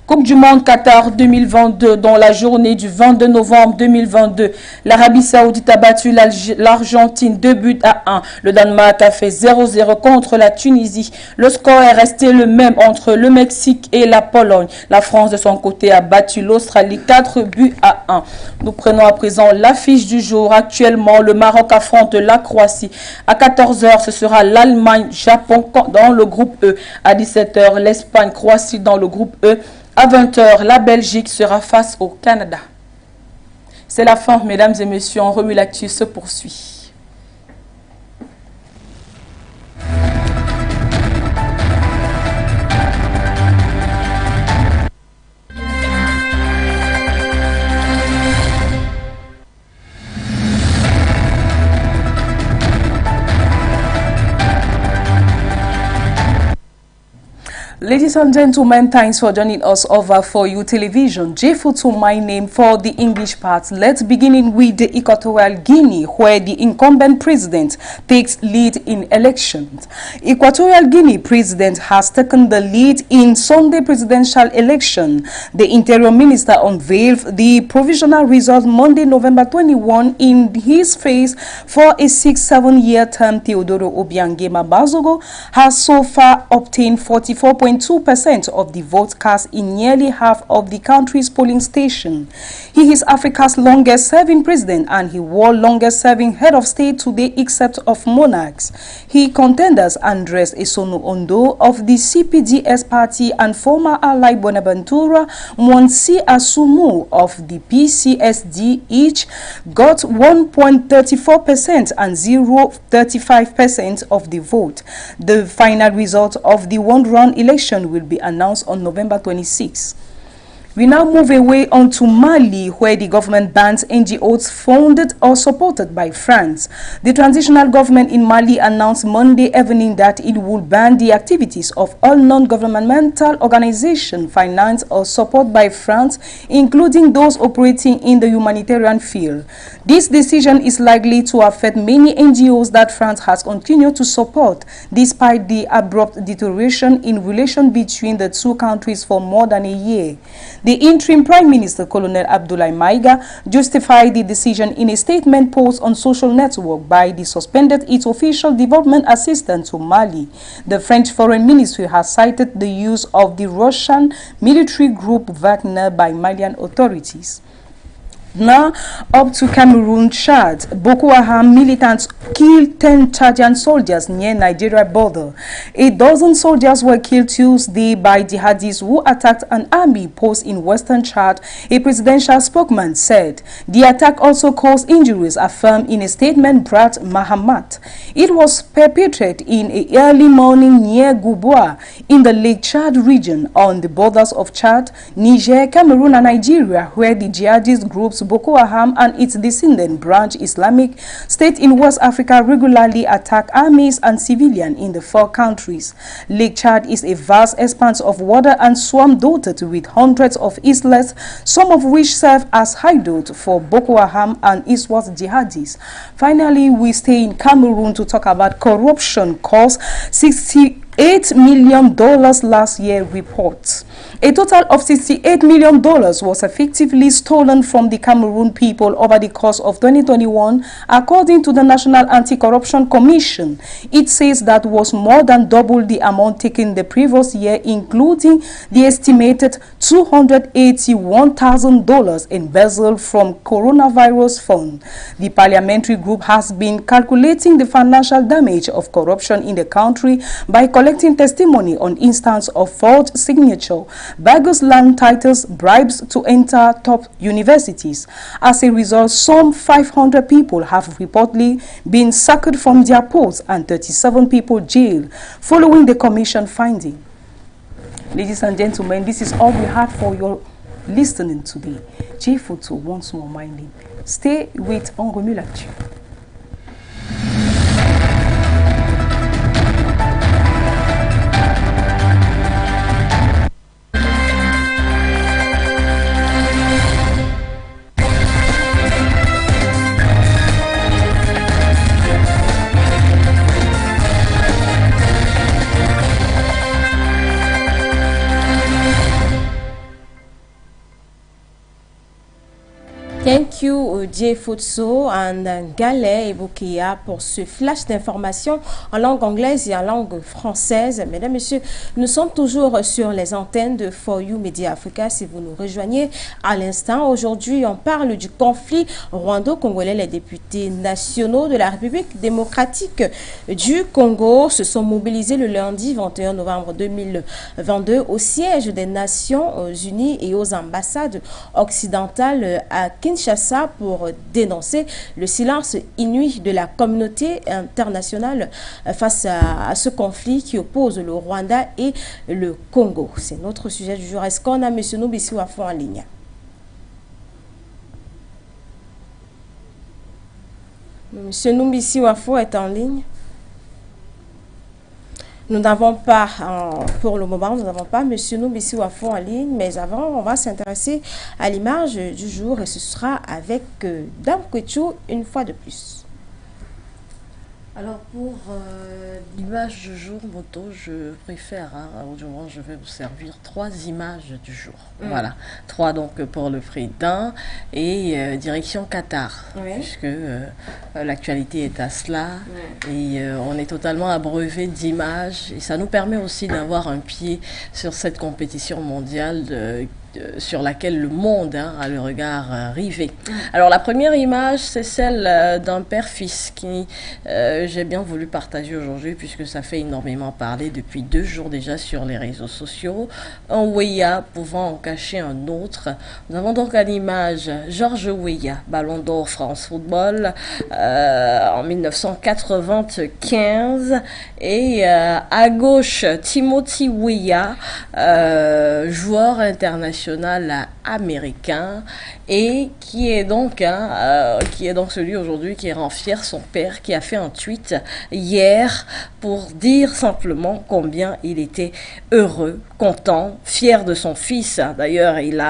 Coupe du monde Qatar 2022, dans la journée du 22 novembre 2022, l'Arabie Saoudite a battu l'Argentine 2-1. Le Danemark a fait 0-0 contre la Tunisie. Le score est resté le même entre le Mexique et la Pologne. La France, de son côté, a battu l'Australie 4-1. Nous prenons à présent l'affiche du jour. Actuellement, le Maroc affronte la Croatie. À 14 h, ce sera l'Allemagne-Japon dans le groupe E. À 17 h, l'Espagne-Croatie dans le groupe E. À 20 h, la Belgique sera face au Canada. C'est la fin, mesdames et messieurs. En revue, l'actu se poursuit. Ladies and gentlemen, thanks for joining us over For You Television. J-Futu, my name for the English part. Let's begin with the Equatorial Guinea, where the incumbent president takes lead in elections. Equatorial Guinea president has taken the lead in Sunday presidential election. The interior minister unveiled the provisional result Monday, November 21 in his face for a 6-7-year term. Teodoro Obiangema Bazogo has so far obtained 44.2% of the vote cast in nearly half of the country's polling station. He is Africa's longest serving president and he was longest serving head of state today except of monarchs. He contenders Andres Esonu Ondo of the CPDS party and former ally Bonaventura Monsi Asumu of the PCSD each got 1.34% and 0.35% of the vote. The final result of the one-round election will be announced on November 26. We now move away onto Mali, where the government bans NGOs funded or supported by France. The transitional government in Mali announced Monday evening that it would ban the activities of all non-governmental organizations financed or supported by France, including those operating in the humanitarian field. This decision is likely to affect many NGOs that France has continued to support, despite the abrupt deterioration in relations between the two countries for more than a year. The interim Prime Minister, Colonel Abdoulaye Maïga, justified the decision in a statement posted on social network by the suspended its official development assistant to Mali. The French Foreign Ministry has cited the use of the Russian military group Wagner by Malian authorities. Now, up to Cameroon, Chad. Boko Haram militants killed 10 Chadian soldiers near Nigeria border. A dozen soldiers were killed Tuesday by jihadis who attacked an army post in western Chad, a presidential spokesman said. The attack also caused injuries, affirmed in a statement Brad Mahamat. It was perpetrated in a early morning near Gouboua in the Lake Chad region on the borders of Chad, Niger, Cameroon and Nigeria, where the jihadist groups Boko Haram and its descendant branch Islamic State in West Africa regularly attack armies and civilians in the four countries. Lake Chad is a vast expanse of water and swamp dotted with hundreds of islets, some of which serve as hideout for Boko Haram and Iswat jihadis. Finally, we stay in Cameroon to talk about corruption cost $68 million last year reports. A total of $68 million was effectively stolen from the Cameroon people over the course of 2021, according to the National Anti-Corruption Commission. It says that was more than double the amount taken the previous year, including the estimated $281,000 embezzled from coronavirus fund. The parliamentary group has been calculating the financial damage of corruption in the country by collecting collecting testimony on instance of forged signature, bogus land titles, bribes to enter top universities. As a result, some 500 people have reportedly been sacked from their posts and 37 people jailed following the commission finding. Ladies and gentlemen, this is all we had for your listening today. J Photo once more minding. Stay with On Remue l'Actu. Thank you, J Futso and Galais et Boukéa pour ce flash d'informations en langue anglaise et en langue française. Mesdames, Messieurs, nous sommes toujours sur les antennes de For You Media Africa. Si vous nous rejoignez à l'instant, aujourd'hui, on parle du conflit rwando-congolais. Les députés nationaux de la République démocratique du Congo se sont mobilisés le lundi 21 novembre 2022 au siège des Nations Unies et aux ambassades occidentales à Kinshasa pour dénoncer le silence inouï de la communauté internationale face à ce conflit qui oppose le Rwanda et le Congo. C'est notre sujet du jour. Est-ce qu'on a M. Noubissi Wafo en ligne? M. Noubissi Wafo est en ligne? Nous n'avons pas, pour le moment, nous n'avons pas M. Noubissi Wafo en ligne, mais avant, on va s'intéresser à l'image du jour et ce sera avec Dame Kwechu une fois de plus. Alors pour l'image du jour, Moto, je préfère, aujourd'hui je vais vous servir 3 images du jour. Voilà, 3 donc pour le prix d'un et direction Qatar, puisque l'actualité est à cela et on est totalement abreuvé d'images et ça nous permet aussi d'avoir un pied sur cette compétition mondiale sur laquelle le monde a le regard rivé. Alors la première image, c'est celle d'un père-fils qui j'ai bien voulu partager aujourd'hui puisque ça fait énormément parler depuis 2 jours déjà sur les réseaux sociaux. Un Weah pouvant en cacher un autre. Nous avons donc à l'image Georges Weah, Ballon d'Or France Football en 1995 et à gauche Timothy Weah, joueur international américain et qui est donc celui aujourd'hui qui rend fier son père, qui a fait un tweet hier pour dire simplement combien il était heureux, content, fier de son fils. D'ailleurs, il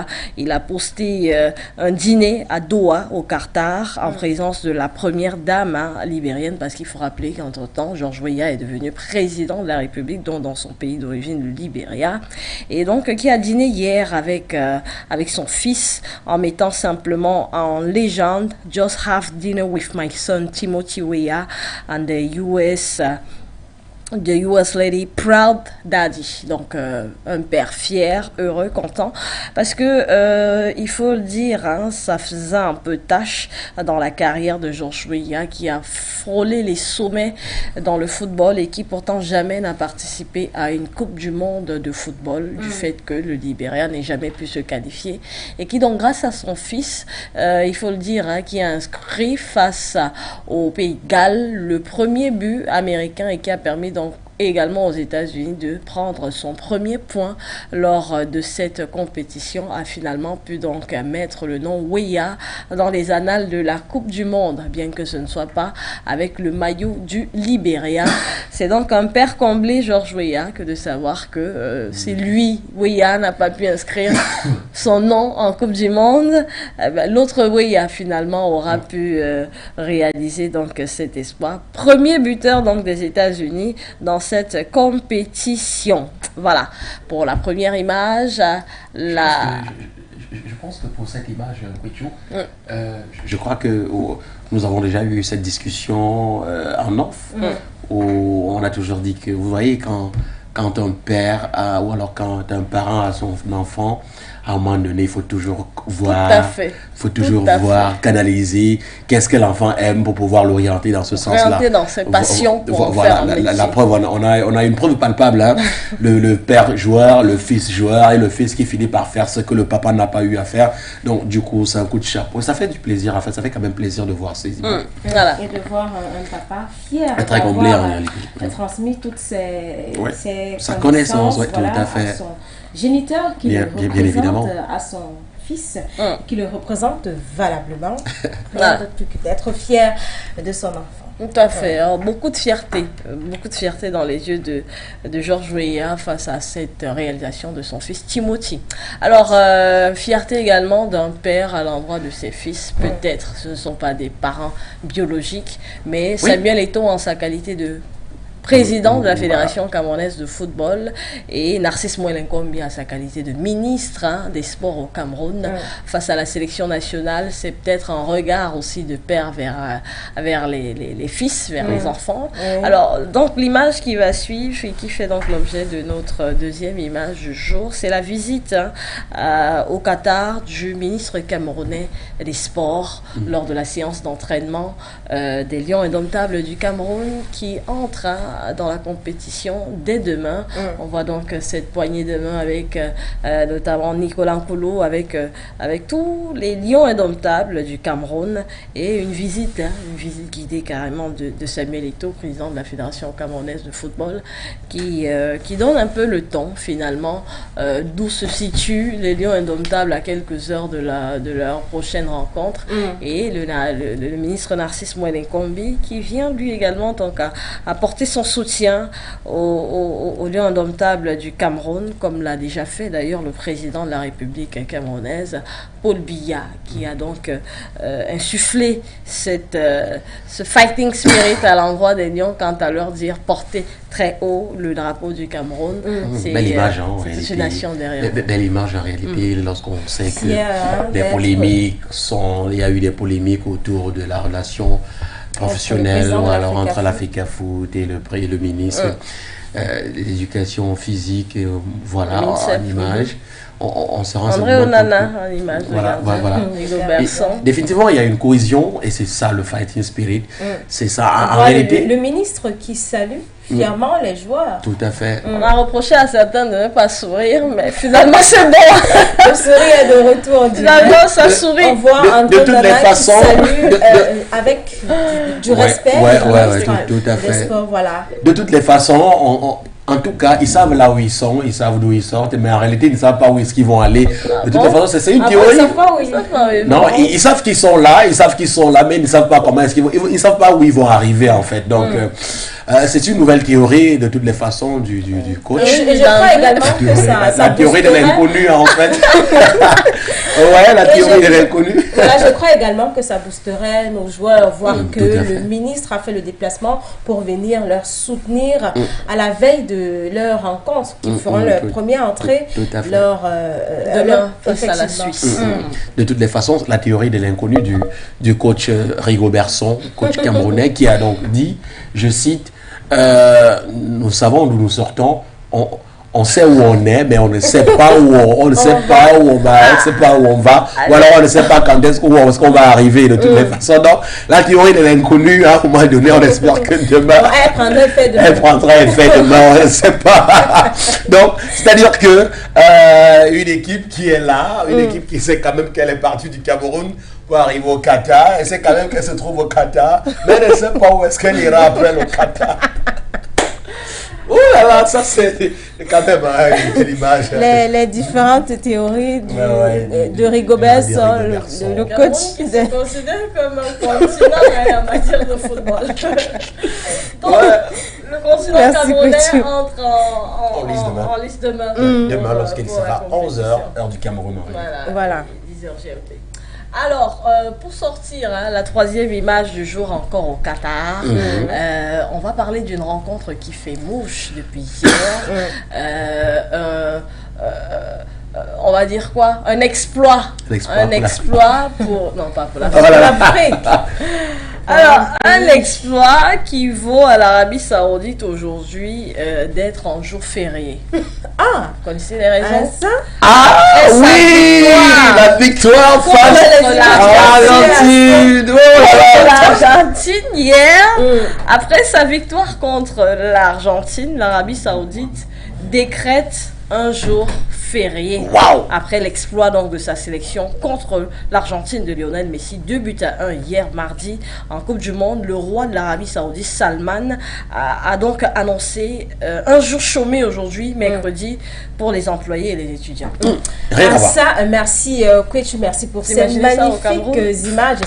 a posté un dîner à Doha au Qatar en présence de la première dame libérienne, parce qu'il faut rappeler qu'entre-temps, Georges Weah est devenu président de la République, dont dans son pays d'origine, le Libéria, et donc qui a dîné hier avec son fils en mettant simplement en légende "Just have dinner with my son Timothy Weah and the US lady, proud daddy". Donc un père fier, heureux, content, parce que il faut le dire, ça faisait un peu tâche dans la carrière de Georges Weah, qui a frôlé les sommets dans le football et qui pourtant jamais n'a participé à une Coupe du Monde de football, du fait que le Libéria n'ait jamais pu se qualifier, et qui donc grâce à son fils, il faut le dire, qui a inscrit face au Pays de Galles le premier but américain et qui a permis donc également aux États-Unis de prendre son premier point lors de cette compétition, a finalement pu donc mettre le nom Weah dans les annales de la Coupe du Monde, bien que ce ne soit pas avec le maillot du Libéria. C'est donc un père comblé, Georges Weah, que de savoir que c'est lui, Weah, n'a pas pu inscrire son nom en Coupe du Monde. L'autre Weah finalement aura pu réaliser donc cet espoir. Premier buteur donc des États-Unis dans cette compétition. Voilà, pour la première image. Je pense que pour cette image, je crois que nous avons déjà eu cette discussion en off, où on a toujours dit que, vous voyez, quand quand un père ou alors quand un parent a son enfant, à un moment donné, il faut toujours voir, canaliser qu'est-ce que l'enfant aime pour pouvoir l'orienter dans ce sens-là. Orienter dans ses passions pour voilà, faire un métier. La preuve, on a une preuve palpable. Hein. le père joueur, le fils joueur et le fils qui finit par faire ce que le papa n'a pas eu à faire. Donc, du coup, c'est un coup de chapeau. Ça fait du plaisir, en fait. Ça fait quand même plaisir de voir ces images. Voilà. Et de voir un papa fier très comblé en réalité. Transmis toutes ses connaissance, voilà, tout à fait. Géniteur qui le représente évidemment. à son fils, qui le représente valablement, d'être fier de son enfant. Tout à fait. Alors, beaucoup de fierté dans les yeux de Georges Weah face à cette réalisation de son fils Timothy. Alors, fierté également d'un père à l'endroit de ses fils. Peut-être ce ne sont pas des parents biologiques, mais Samuel Eto'o en sa qualité de président de la Fédération camerounaise de football et Narcisse Mwelenkombi à sa qualité de ministre des sports au Cameroun face à la sélection nationale. C'est peut-être un regard aussi de père vers les fils, vers les enfants. Alors, donc l'image qui va suivre et qui fait donc l'objet de notre deuxième image du jour, c'est la visite au Qatar du ministre camerounais des sports lors de la séance d'entraînement des Lions indomptables du Cameroun qui entre dans la compétition dès demain. On voit donc cette poignée de main avec notamment Nicolas Nkolo, avec tous les Lions indomptables du Cameroun et une visite guidée carrément de Samuel Eto'o, président de la Fédération camerounaise de football, qui donne un peu le ton finalement d'où se situent les Lions indomptables à quelques heures de leur prochaine rencontre. Et le ministre Narcisse Mwelenkombi qui vient lui également donc à apporter son soutien aux Lions indomptables du Cameroun, comme l'a déjà fait d'ailleurs le président de la République camerounaise, Paul Biya, qui a donc insufflé ce fighting spirit à l'endroit des Lions quant à leur dire porter très haut le drapeau du Cameroun. C'est belle image en réalité. Une nation derrière. Belle image en réalité lorsqu'on sait que il y a eu des polémiques autour de la relation professionnelle ou alors entre l'Africa Foot et le ministre de l'éducation physique, voilà, en image. On se rend André Onana en image. Voilà. Et définitivement, il y a une cohésion et c'est ça le fighting spirit. C'est ça en réalité. Le ministre qui salue fièrement les joueurs. Tout à fait. On a reproché à certains de ne pas sourire, mais finalement c'est bon. Le sourire est de retour. Finalement, ça sourit. On voit de toutes les façons, qui salue avec du respect. Tout à fait. Sport, voilà. De toutes les façons, en tout cas, ils savent là où ils sont, ils savent d'où ils sortent, mais en réalité, ils ne savent pas où est-ce qu'ils vont aller. De toutes les façons, c'est une théorie. Ils savent pas où ils sont. Non, ils savent qu'ils sont là, mais ils ne savent pas comment est-ce qu'ils vont. Ils ne savent pas où ils vont arriver, en fait. Donc, c'est une nouvelle théorie, de toutes les façons, du coach. Et je crois également que ça la théorie de l'inconnu, en fait. Ouais, la théorie de l'inconnu. Voilà, je crois également que ça boosterait nos joueurs, voir que le ministre a fait le déplacement pour venir leur soutenir à la veille de leur rencontre, qui feront leur première entrée demain face à la Suisse. De toutes les façons, la théorie de l'inconnu du coach Rigo Berson, coach camerounais, qui a donc dit, je cite, nous savons d'où nous sortons, on sait où on est, mais on ne sait pas où on ne sait pas où on va, on ne sait pas où on va, ou alors on ne sait pas quand est-ce qu'on va arriver de toutes les façons. Donc, la théorie de l'inconnu, à un moment donné, on espère que demain, elle prendra effet demain, on ne sait pas. Donc, c'est-à-dire que une équipe qui est là, une équipe qui sait quand même qu'elle est partie du Cameroun pour arriver au Qatar, elle sait quand même qu'elle se trouve au Qatar, mais elle ne sait pas où est-ce qu'elle ira après le Qatar. Oh là là, ça c'est quand même une image. Les différentes théories de Rigobert, le coach. C'est considéré comme un continent en matière de football. Donc, le continent camerounais entre en liste demain. Demain, lorsqu'il sera 11h, heure du Cameroun. Voilà. 10h GMT. Alors, pour sortir la troisième image du jour encore au Qatar, on va parler d'une rencontre qui fait mouche depuis hier. On va dire quoi? Un exploit pour... Non, pas pour l'Afrique. Alors, un exploit qui vaut à l'Arabie Saoudite aujourd'hui d'être en jour férié. Ah, Vous connaissez les raisons? ça? Ah oui, la victoire face à l'Argentine. L'Argentine hier, après sa victoire contre l'Argentine, l'Arabie Saoudite décrète un jour férié. Wow. Après l'exploit donc de sa sélection contre l'Argentine de Lionel Messi, 2-1 hier mardi en Coupe du Monde, le roi de l'Arabie Saoudite Salman a donc annoncé un jour chômé aujourd'hui, mercredi, pour les employés et les étudiants. Rien à voir. Ça, merci Kwechu, merci pour ces Imaginez ça au magnifiques images.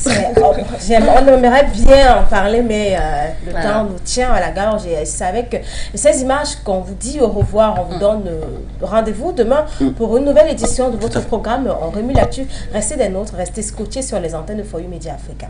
On aimerait bien en parler, mais le temps nous tient à la gorge. Et c'est avec ces images qu'on vous dit au revoir. On vous donne rendez-vous demain pour une nouvelle édition de votre programme. On remue là-dessus. Restez des nôtres, restez scotchés sur les antennes de For You Media Africa.